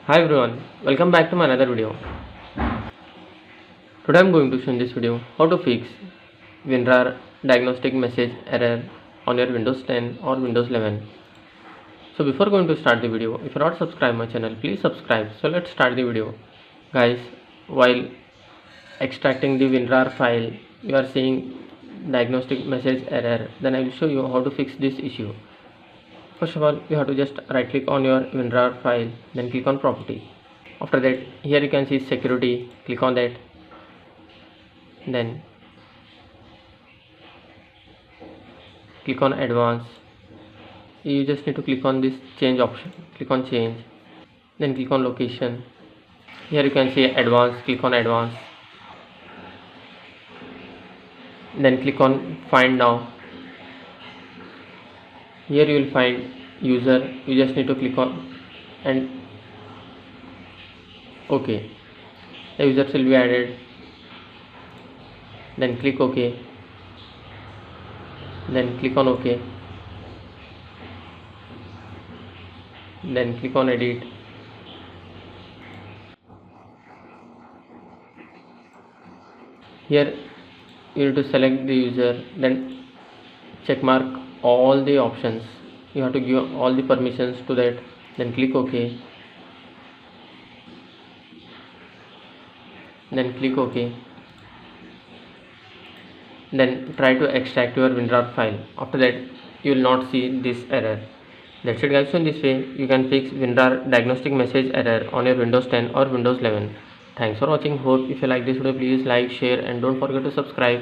Hi everyone, welcome back to my another video. Today I am going to show in this video how to fix WinRAR Diagnostic message error on your Windows 10 or Windows 11. So before going to start the video, if you are not subscribed my channel, please subscribe. So let's start the video. Guys, while extracting the WinRAR file, you are seeing diagnostic message error. Then I will show you how to fix this issue. First of all, you have to just right click on your WinRAR file, then click on property. After that, here you can see security, click on that. Then click on advanced. You just need to click on this change option, click on change, then click on location. Here you can see advanced, click on advanced, then click on find now. Here you will find user, you just need to click on and OK. The users will be added, then click OK, then click on OK, then click on edit. Here you need to select the user, then check mark all the options. You have to give all the permissions to that, then click OK, then click OK, then try to extract your WinRAR file. After that you will not see this error. That's it guys. So in this way you can fix WinRAR diagnostic message error on your Windows 10 or Windows 11. Thanks for watching. Hope if you like this video, please like, share and don't forget to subscribe.